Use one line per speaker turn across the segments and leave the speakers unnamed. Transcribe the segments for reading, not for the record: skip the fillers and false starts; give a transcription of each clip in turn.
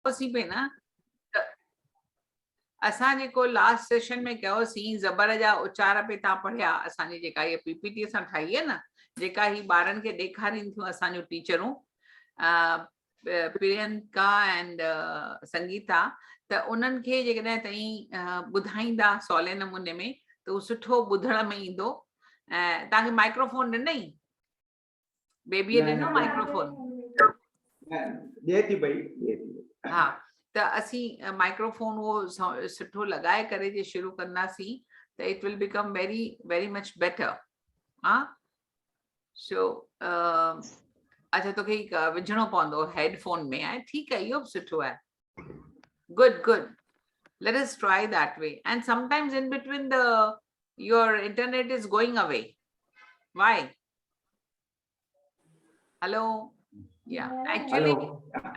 सी पे ना असां जेको लास्ट सेशन में कयोसीं ज़बर जा उचार पे तव्हां पढ़िया असांजी जेका इहा पीपीटी असां ठाही आहे न जेका ही ॿारनि खे ॾेखारीनि थियूं असांजूं टीचरूं प्रियंका एंड संगीता त उन्हनि खे जेकॾहिं तव्हीं ॿुधाईंदा सवले नमूने में त उहो सुठो ॿुधण में ईंदो ऐं तव्हांखे माइक्रोफोन ॾिनई बेबीअ ॾिनो माइक्रोफोन हा त असीं माइक्रोफोन उहो सुठो लॻाए करे जे शुरू कंदासीं त it will become very very much better हा सो अच्छा तोखे विझणो पवंदो हेडफोन में आहे ठीकु आहे इहो बि सुठो आहे good good let us try that way and sometimes in between your internet is going away why hello yeah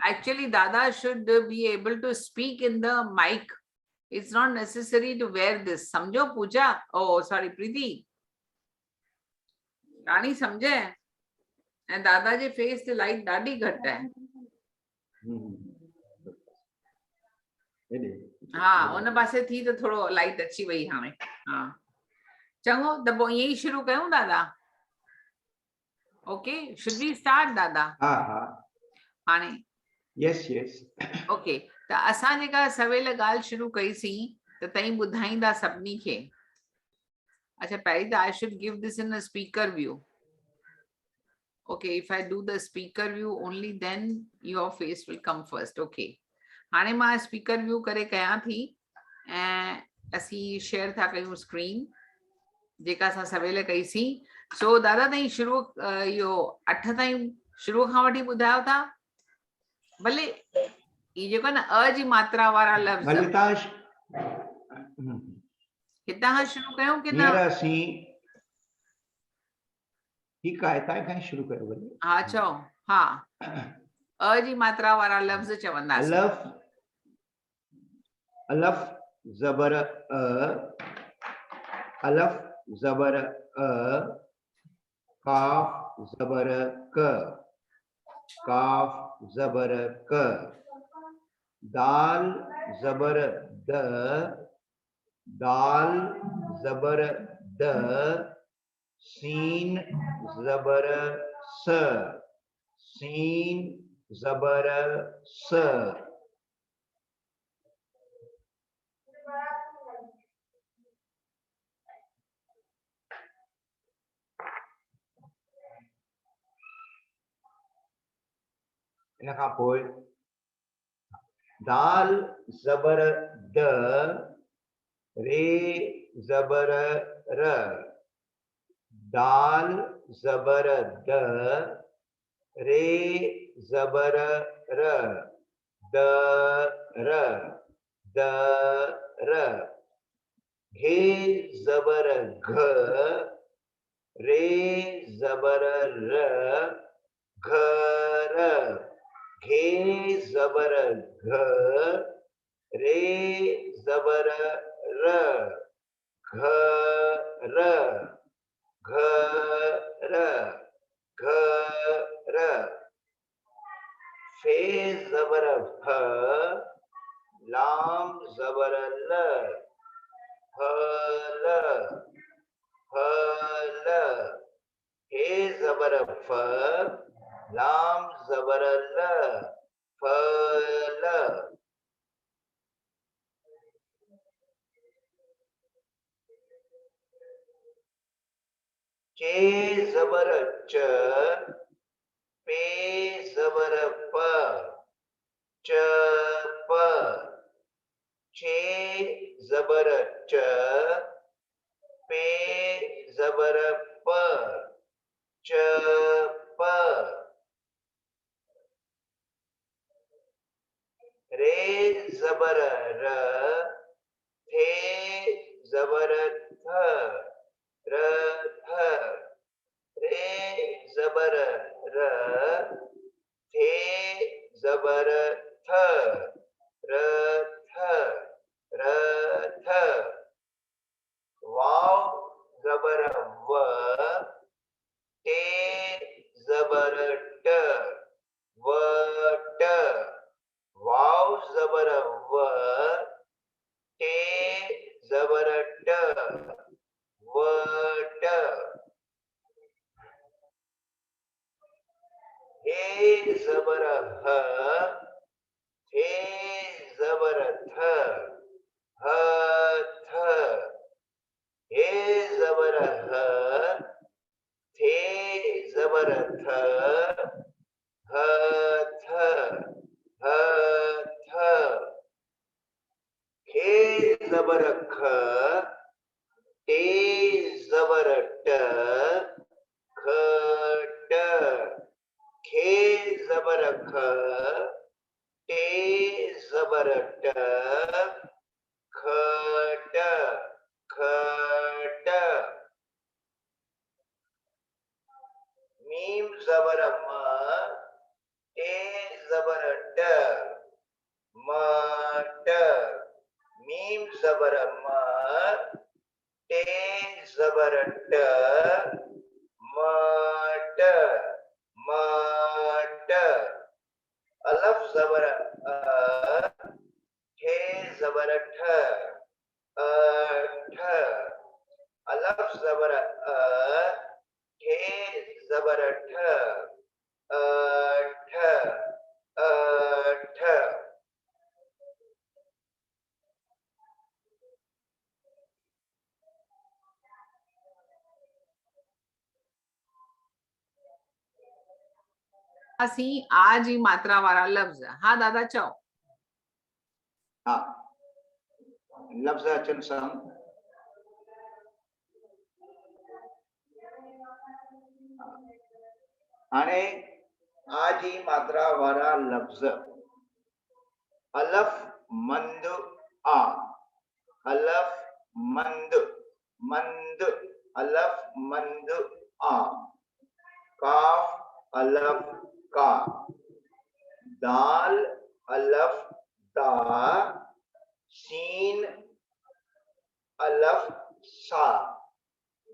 actually Dada should be able to speak in the mic it's not necessary to wear this samjho Pooja oh sorry Preeti रानी समझे ऐं दादा जे face ते light ॾाढी घटि आहे हा उन पासे थी त थोरो लाइट अची वई हाणे हा चङो त पोइ ईअं ई शुरू कयूं दादा ओके शुड वी स्टार्ट दादा
हा हा
हाणे
यस यस
ओके त असां जेका सवेल ॻाल्हि शुरू कईसीं त तव्हीं ॿुधाईंदा सभिनी खे अच्छा पहिरीं त I should give this in a speaker view okay if I do the speaker view only then your face will come first okay हाणे मां स्पीकर व्यू करे कयां थी ऐं असीं शेयर था कयूं स्क्रीन जेका असां सवेल कईसीं सो दादा ताईं शुरू इहो 8 ताईं शुरू खां वठी ॿुधायो था भले ई जेको न अ जी मात्रा वारा लफ़्ज़ हितां खां शुरू कयूं की न
ठीक है ताई खां शुरू कयो भले
हा चओ हा अ जी मात्रा वारा लफ़्ज़ चवंदासीं
अलफ ज़बर अ अलफ ज़बर अ काफ ज़बर क काफ ज़बर क दाल ज़बर द दाल ज़बर द सीन ज़बर स सीन ज़बर स इन खां पोइ दाल ज़बर द रे ज़बर र दाल ज़बर द रे ज़बर र द र घे ज़बर घ रे ज़बर र घर घे ज़बर घ रे ज़बर र घर घर घर फे ज़बर फ लाम ज़बर ल फल फल हे ज़बर फ लाम ज़बर ल फल चे ज़बर च पे ज़बर प च प चे ज़बर च पे ज़बर प च प रे ज़बर र थे ज़बर थ र थ रे ज़बर र थे ज़बर थ र थ र थ वाव ज़बर व टे ज़बर ट व ट वाव जबर व, टे जबर ट, वट। हे जबर ह, थे जबर थ, ह थ। हे जबर ह, थे जबर थ, ह थ, ह थ। खे जबर ख, टे जबर ट, खट। खे जबर ख, टे जबर ट, खट, खट। मीम जबर म, टे जबर ट, मट। मीम जबर म, टे जबर ट, मट, मट। अलफ जबर अ, ठे जबर ठ, अठ। अलफ जबर अ, ठे जबर ठ, अठ, अठ।
असी आज ही मात्रा वाला लफ्ज। हाँ दादा चओ।
हा लफ़्ज़ अचनि सां हाणे आज जी मात्रा वारा लफ़्ज़ अलफ मंद आ, अलफ मंद, मंद अलफ मंद आ, काफ अलफ का, दाल अलफ दा, शीन अलफ सा।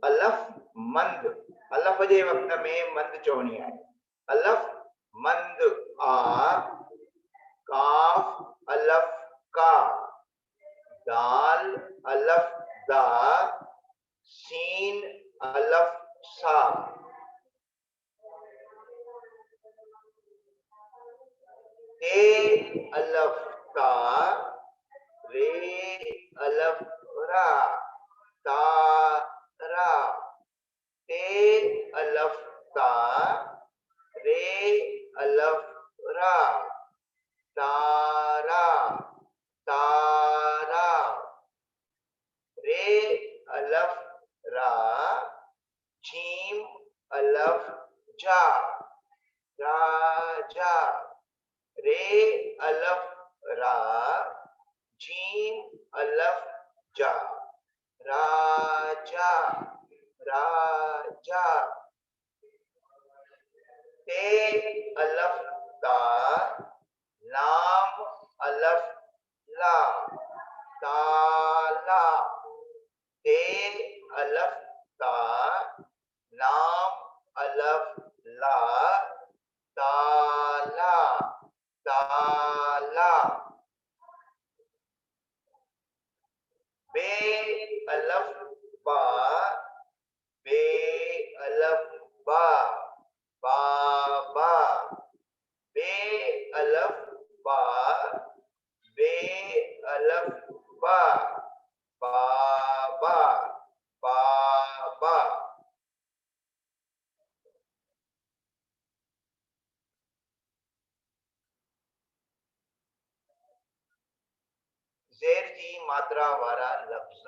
अलफ मंद, अलफ जे वक्त में मंद चवणी है। अलफ मंद आ, काफ अलफ का, दाल अलफ दा, शीन अलफ सा। ते अलफ ता, रे अलफ रा, तारा। ते अलफ ता, रे अलफ रा, तारा, तारा। रे अलफ रा, जीम अलफ जा, राजा। रे अलफ रा, जीम अलफ जा, राजा, राजा। ते अलफ ता, लाम अलफ ला, ताला। ते अलफ ता, लाम अलफ ला, ताला, ताला। बे अलफ बा, बे अलफ बा, बाबा। बे अलफ बा, बे अलफ बा, बाबा, बाबा। ज़ेर जी मात्रा वारा लफ्ज़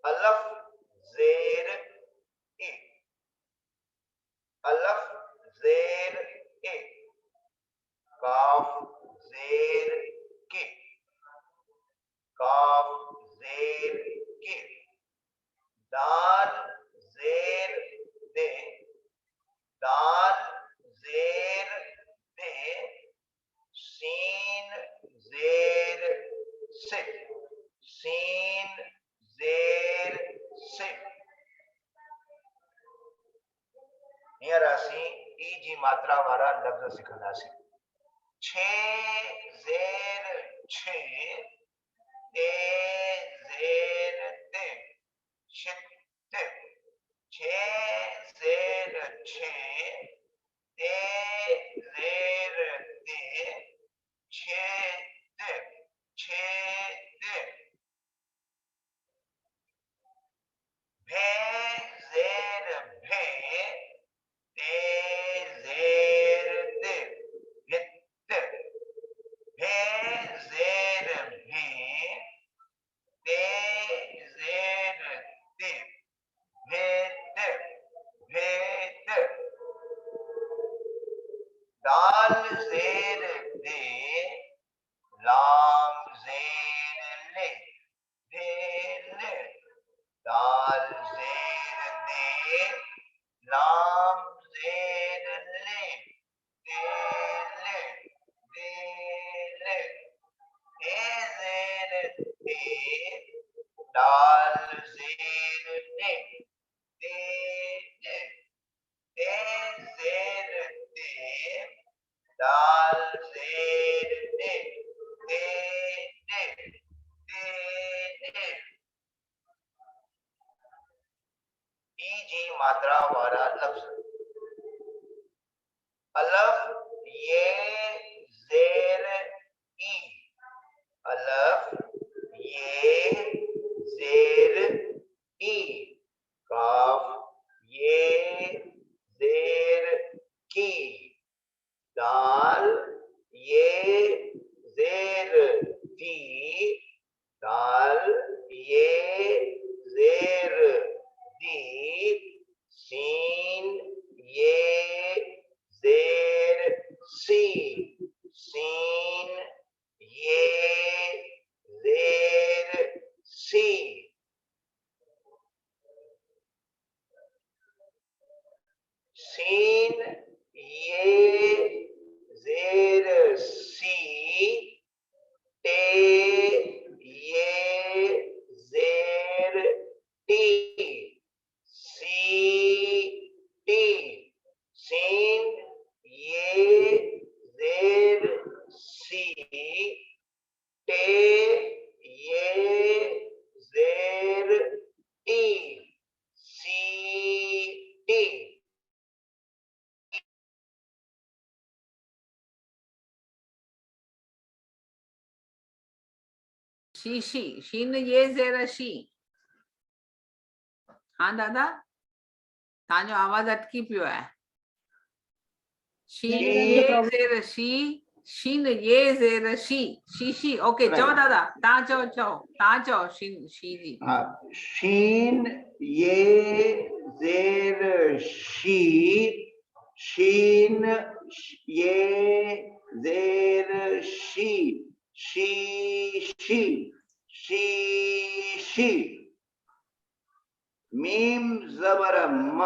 अलफ ज़ेर ए, अलफ ज़ेर ए, काफ ज़ेर के, काफ ज़ेर के, दाल ज़ेर दे, दाल ज़ेर दे, सीन ज़ेर से, सीन ज़ेर से। हींअर असीं ई जी मात्रा वारा लफ़्ज़ सिखंदासीं। छे
जेर भे, ते जेर ते, भेत भेत, दाल जेर दे, लाम जेर ले, ले, दाल जेर दे, लाम जेर ले, ले, ए जेर दे, दाल जेर दे, जेर दे, दाल जेर दे, ईजी मात्रा वाला लफ्ज। अलफ ये जेर ई, अलफ ये जेर ई, काफ ये जेर की, दाल ये जेर दी, दाल ये जेर दी, सीन ये जेर सी, सीन ये जेर सी, सीन ये जेर सी, टे ये जेर टी, सी टी, सीन ये जेर सी, टे ये जेर टी, सी टी,
शीशी, शीन ये जेर शी। हाँ दादा, तव्हांजो आवाज अटकी पियो आहे। शीन ये जेर शी, शीन ये जेर शी, शीशी। ओके, चओ दादा, तव्हां चओ, तव्हां चओ शीन, शी जी।
हाँ, शीन ये जेर शी, शीन ये जेर शी, शी, मीम जबर म,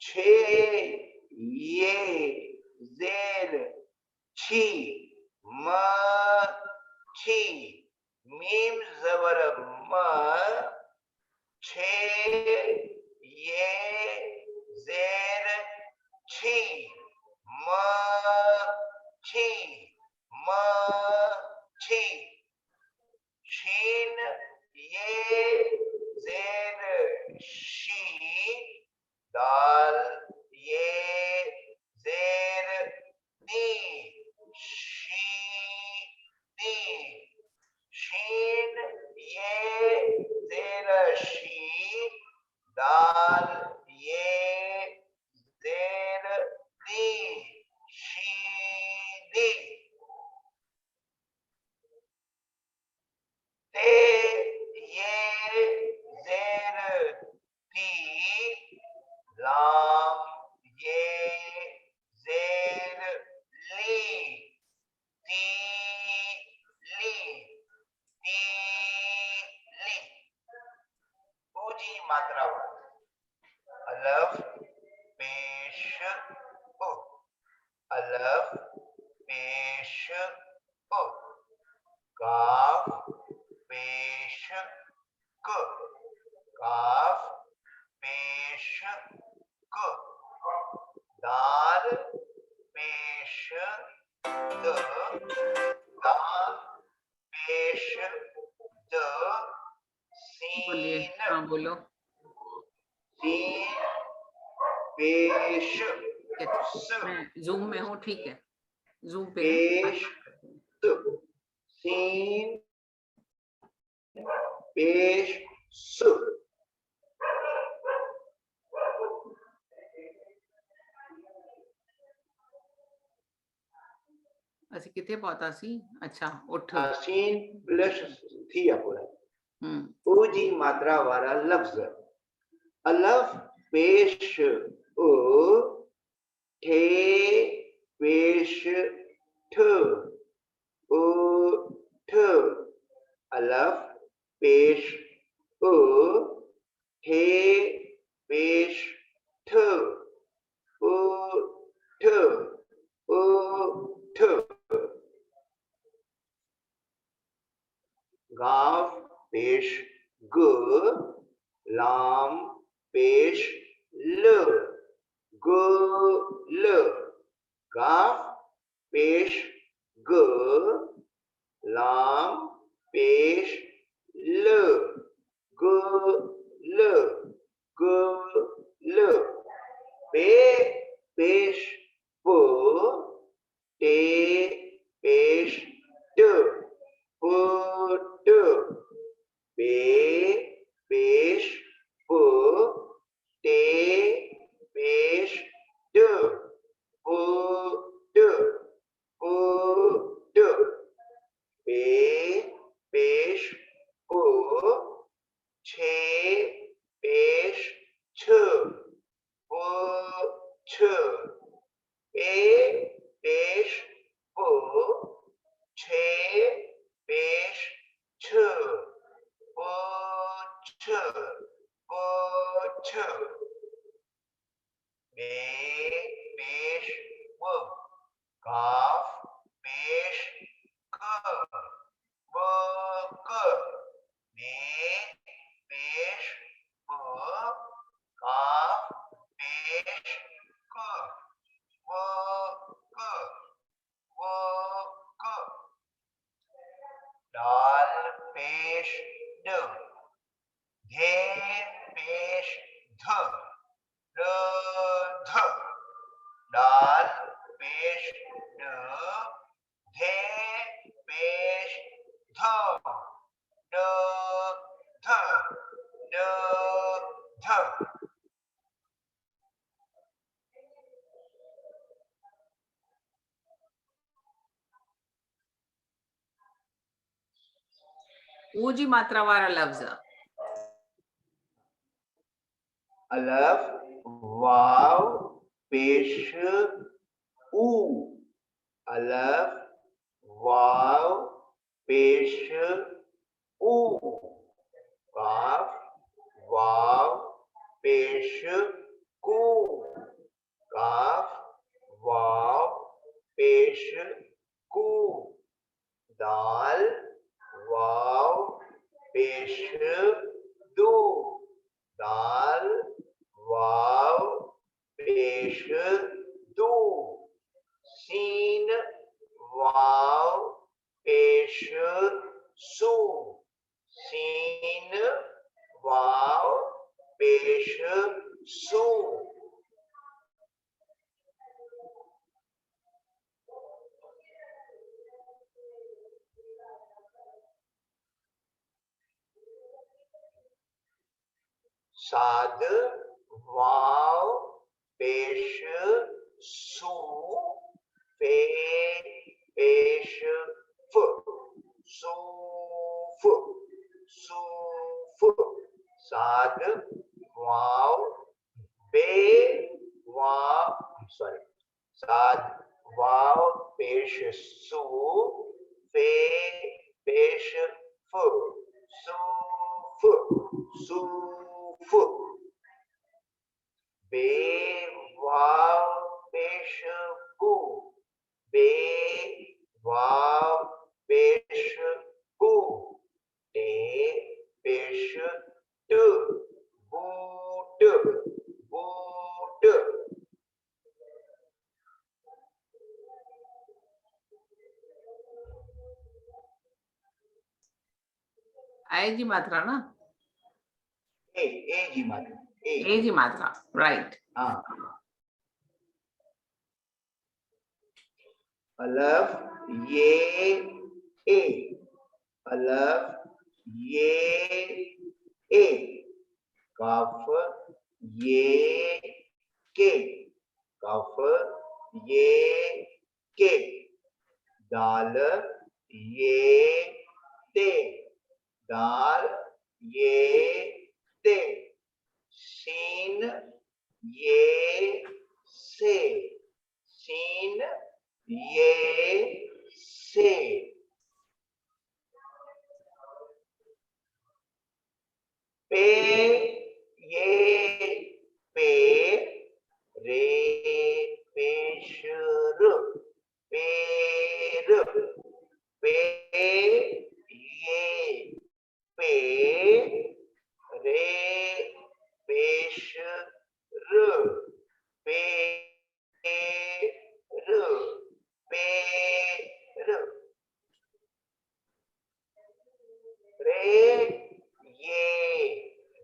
छे ये जेर छी, म छी, मीम जबर म, छे ये जेर छी, म छी, म छी, शीन ये जेर शी, दाल ये जेर दी, शी दी, शीन ये जेर शी, दाल ये जेर दी, शी दी, ते ये जेर ती, लाम ये जेर ली, ती ली, ती ली, ऊंची मात्रा। अलफ पेश ओ, अलफ पेश ओ, काफ पेश क, काफ पेश क, दाल पेश द, दाल पेश द,
बोलिए,
सीन,
हाँ बोलो।
सीन पेश
मैं जूम में हूँ, ठीक है, जूम पे
पेश सीन पेश सु,
ਅਸੀਂ ਕਿੱਥੇ ਪਹੁੰਚਾ ਸੀ? ਅੱਛਾ ਉੱਠ।
सीन प्लस थी पूरा
हम्म,
ओ जी मात्रा वाला लफ्ज अलफ पेश ओ ठे पेश ठ ओ ठ अलफ पेश ओ ठे पेश ठ ओ ठ ओ ठ गाफ पेश ग लाम पेश ल ग ल गाफ पेश ग लाम पेश ल ग ल ग ल पे पेश प टे पेश ट put pe pesh pu te pesh d put put pe pesh pu che pesh ch pu ch pe pesh pu che पेश छ पोछ पोछ बे पेश व काफ पेश क व क बे पेश व काफ पेश क व क व क दाल पेश ड धे पेश ध र ध दाल पेश ड धे पेश ध ड ध ड ध
ऊजी मात्रा वाला लफ्ज
अलफ वाव पेश ऊ अलफ वाव पेश ऊ काफ वाव पेश कू काफ वाव पेश कू दाल वाव पेश दो दाल वाव पेश दो सीन वाव पेश सू सीन वाव पेश सू साद वाव पेश सू पे पेश फ सूफ सूफ साद वाव बे वाव सॉरी साद वाव पेश सू पे पेश फ सूफ सूफ बे वाव पेश कू बे वाव पेश कू टे पेश ट बूट बूट
आएगी मात्रा ना
ए जी मात्रा
ए जी मात्रा राइट
हाँ अलफ ये ए अलफ ये ए काफ ये के काफ ये के दाल ये ते, दाल ये ते, सीन ये से, सीन ये से, पे ये पे, रे पेश रु, पेर, पे ये पे, रे पेश रु, पेर, पेर, रे ये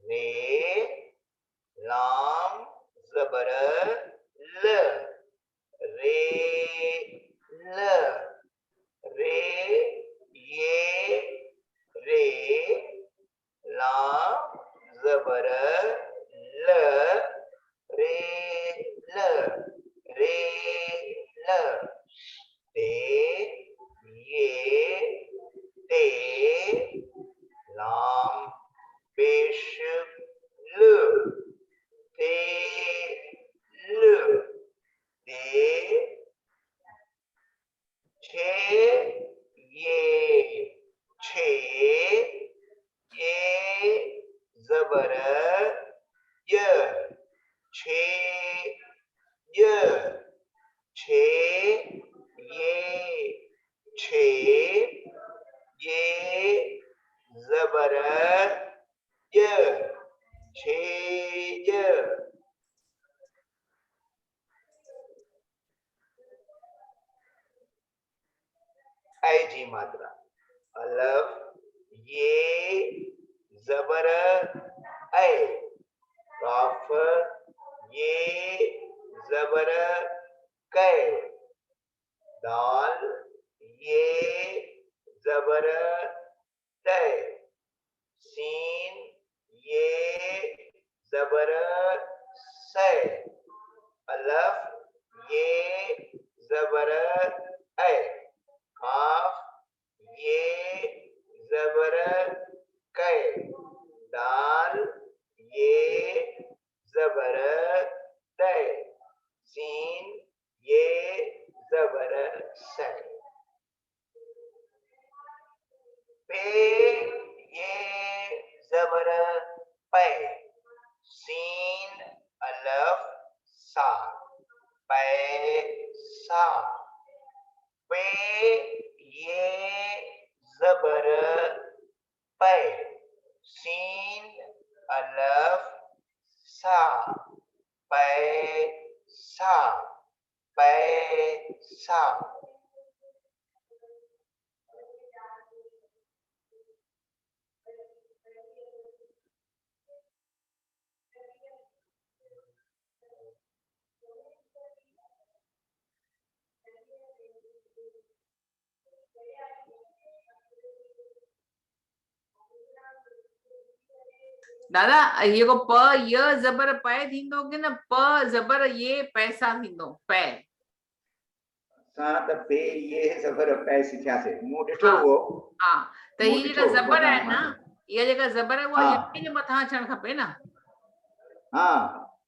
रे, लाम जबर ल, रे ल, रे ये रे, लाम जबर ल, रे ल, रे ल, ते ये ते, लाम पेश ल, ते ल, ते, छे ये जबर य, छे य, छे ये जबर य, छे य, ऐ जी मात्रा, अलफ ये जबर ऐ, काफ ये जबर कै, दाल ये जबर तै, सीन ये जबर सै, अलफ ये जबर ऐ, काफ ये जबर कै, दाल ये जबर तै, सीन ये जबर सै, पे ये जबर पै, सीन अलफ सा, पैसा, पे ये जबर पै, सीन अलफ सा, पैसा, पैसा,
दादा ये को प य जबर पै थींदो कि न प जबर ये पैसा थींदो पै,
असां त पे ये जबर पै सिखियासीं, मूं ॾिठो
हाँ।
हो,
हाँ त
मूं
ही जेका
ॾिठो
जबर
वॾा
है ना,
माण्हू।
इहा जेका जबर है उहा
हाँ।
यके जे मथां अचणु खपे न।
हाँ,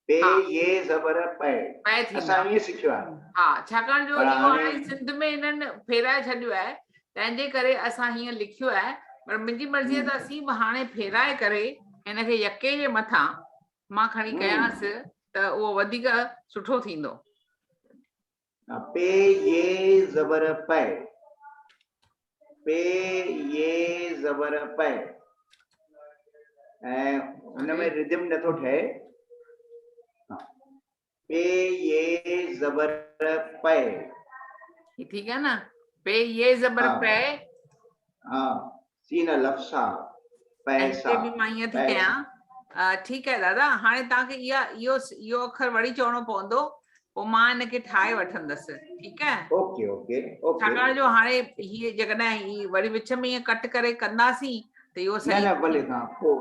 पे
हाँ।
ये जबर पै,
पै थींदा।
असां ईअं सिखियो आहे।
हा, छाकाणि जो
पर
इहो
हाणे
हाणे सिंध में हिननि फेराए छॾियो आहे, तंहिंजे करे असां हीअं लिखियो आहे, पर मुंहिंजी मर्ज़ी त असीं बि हाणे फेराए करे हिनखे यके जे मथां मां खणी कयांसि त उहो वधीक सुठो थींदो।
पे ये जबर पै, पे ये जबर पै, ऐं उनमें रिदम नथो ठहे। पे ये जबर पै,
ठीक है ना, पे ये जबर
हाँ।
पै,
हाँ, सीन लफ्सा, पैसा,
हिते बि मां ईअं थी कयां। ठीकु आहे दादा, हाणे तव्हांखे इहो अखर वरी चवणो पवंदो, पोइ मां हिनखे ठाहे वठंदसि, ठीकु आहे।
Okay okay okay.
छाकाणि जो हाणे हीअ जॾहिं ही वरी विच में ईअं कट करे कंदासीं त इहो सही
न भले तव्हां पोइ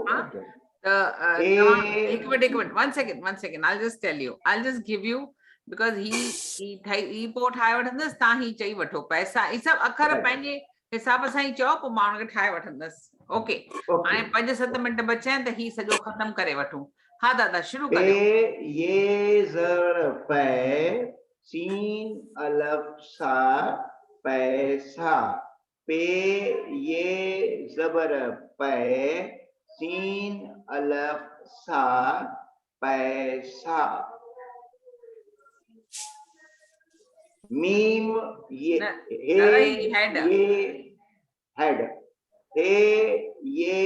त तव्हां हिकु minute one second I'll just tell you, I'll just give you because ही पोइ ठाहे वठंदसि, तव्हां ही चई वठो पैसा, ही सभु अखर
Right.
पंहिंजे हिसाब सां ई चओ, पोइ मां हुनखे ठाहे वठंदसि। ओके, हाणे 5-7 मिंट बचिया आहिनि त ही सॼो ख़तम करे वठूं। हा दादा शुरू करियो।
पे ये ज़र पै, सीन अलफ सा पैसा। पे ये ज़बर पै, सीन अलफ सा पैसा। मीम ये
दादा ही हेड,
ये हेड। हे ये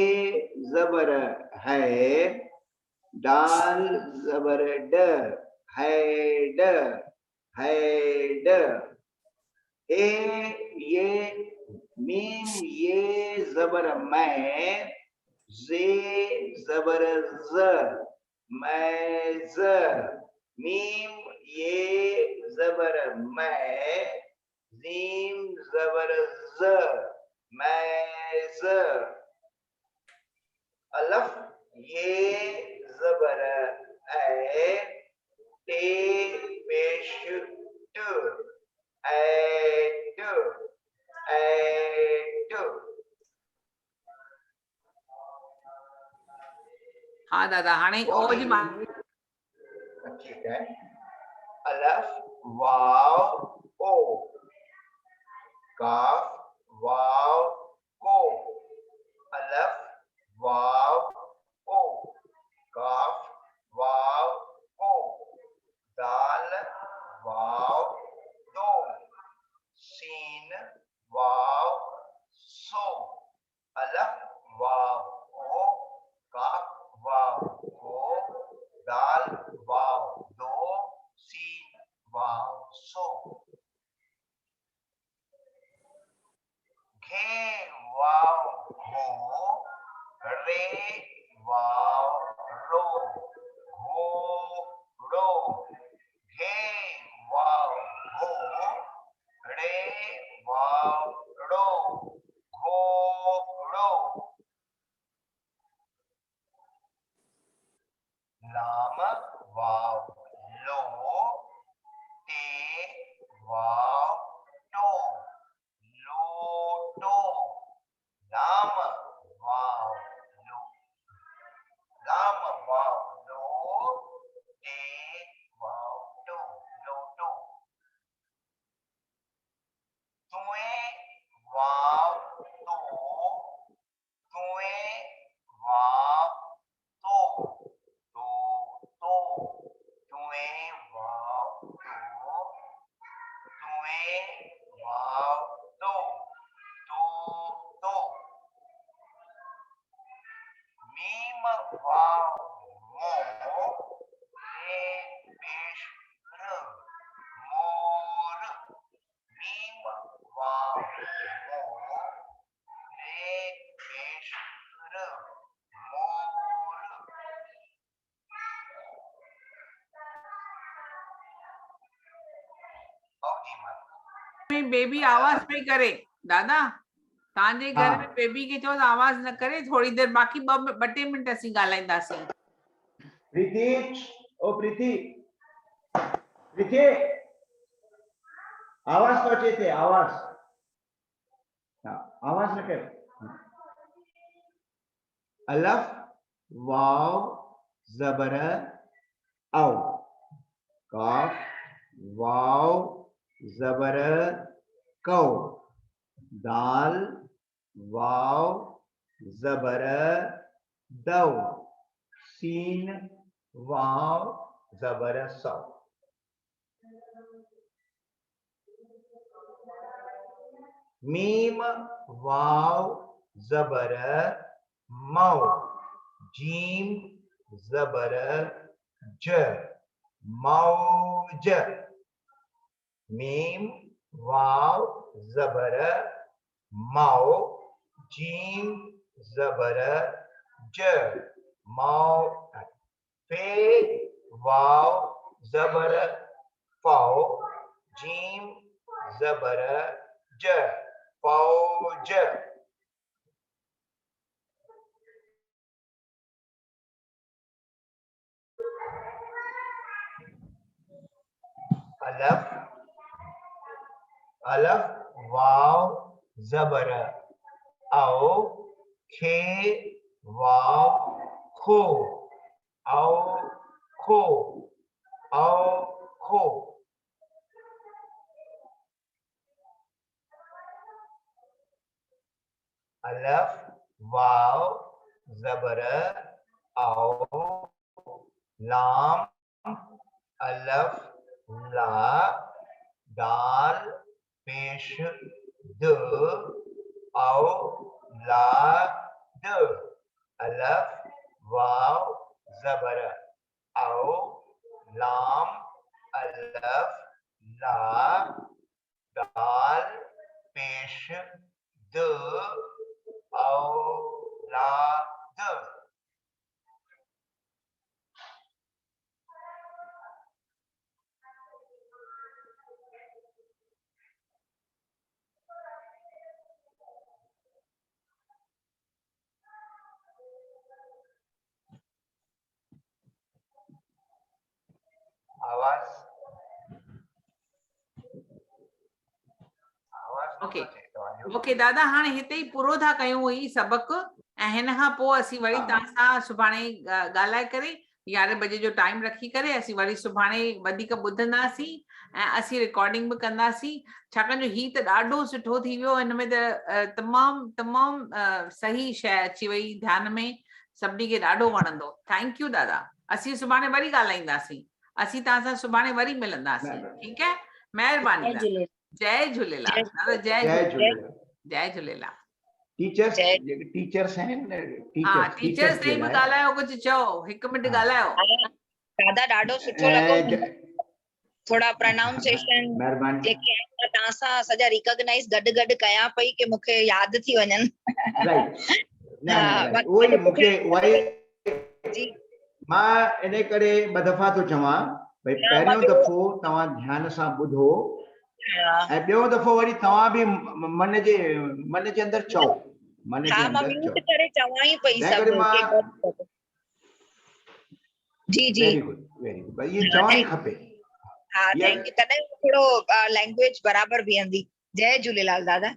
ज़बर है, दाल ज़बर ड, हैड, हैड। हे ये मीम ये ज़बर मैं, जे ज़बर ज़, मैज़। मीम ये ज़बर मैं, जीम ज़बर ज़, मैज़। अलफ ये ज़बर ऐ, टे पेश ट, ऐट, ऐट।
हा दादा हाणे ओ जी मां
ठीक है। अलफ वाव ओ, काफ वाव को, अलफ वाव ओ, काफ वाव को, दाल वाव दो, सीन वाव सो, अलफ वाव ओ, काफ वाव को, दाल वाव दो, सीन वाव सो। घे वाव हो, रे वाव रो, हो रो। घे वाव हो, रे वाव रो, घोड़ो। लाम वाव लो, टे वाव टो, लोटो। लाम वाव लो, लाम वाव लो, टे वाव टो, लोटो। तुए वाव तो, तुए वाव तो, तो। तुए वाव तो, तुए वाव तो, तो। मीम वाव मो, रे पेश र, मोर। मीम वाव मो, रे पेश र, मोर। में बेबी आवाज पई करे दादा, तव्हांजे घर में बेबी खे चओ आवाज न करे थोड़ी देर, बाक़ी 2-2 मिंट असीं ॻाल्हाईंदासीं। प्रीति, ओ प्रीति, प्रीति आवाज तो अचे थे, आवाज। हाँ, आवाज न कर। अलफ वाव ज़बर औ, काफ वाव ज़बर कौ, दाल वाव ज़बर दौ, सीन वाव ज़बर सौ। मीम वाव ज़बर मौ, जीम ज़बर ज, मौज। मीम वाव ज़बर मौ, जीम ज़बर ज, मौ। फे वाव ज़बर फौ, जीम ज़बर ज, फौज।
अलफ अलफ वाव जबर औ खे वाव खो औ खो औ खो अलफ वाव जबर औ लाम अलफ ला दाल पेश द औ ला द अलफ वाव जबर औ लाम अलफ ला दाल पेश द औ ला द आवाज
ओके ओके दादा हाणे हिते ई पूरो था कयूं ही सबक ऐं हिन खां पोइ असीं वरी तव्हां सां सुभाणे ॻाल्हाए करे 11 बजे जो टाइम रखी करे असीं वरी सुभाणे वधीक ॿुधंदासीं ऐं असीं रिकॉर्डिंग बि कंदासीं छाकाणि जो ही त ॾाढो सुठो थी वियो हिन में त तमामु सही शइ अची वई ध्यान में सभिनी खे ॾाढो वणंदो थैंक यू दादा असीं सुभाणे वरी ॻाल्हाईंदासीं असीं तव्हां सां सुभाणे वरी मिलंदासीं ठीकु आहे महिरबानी दादा जय झूलेलाल दादा जय झूलेलाल जय झूलेलाल
टीचर्स टीचर्स आहिनि
हाँ टीचर्स ॾेई बि ॻाल्हायो कुझु चओ 1 मिंट ॻाल्हायो
दादा ॾाढो सुठो लॻो थोड़ा प्रोनाउंसिएशन
महिरबानी
जेके आहिनि तव्हां सां सॼा रिकॉग्नाइज गॾु गॾु कयां पई कि मूंखे यादि थी वञनि
राइट उहो ई मूंखे
जी
मां इन करे 2 दफ़ा थो चवां भई पहिरियों दफ़ो तव्हां ध्यान सां ॿुधो ऐं ॿियो दफ़ो वरी तव्हां बि मन जे अंदरि चओ मन जे अंदरि चओ
करे चवां ई पई
तंहिं करे मां
जी जी
वेरी गुड भई इहे चवण ई खपे
हाँ थैंक यू तॾहिं थोड़ो लैंग्वेज बराबर बीहंदी जय झूलेलाल दादा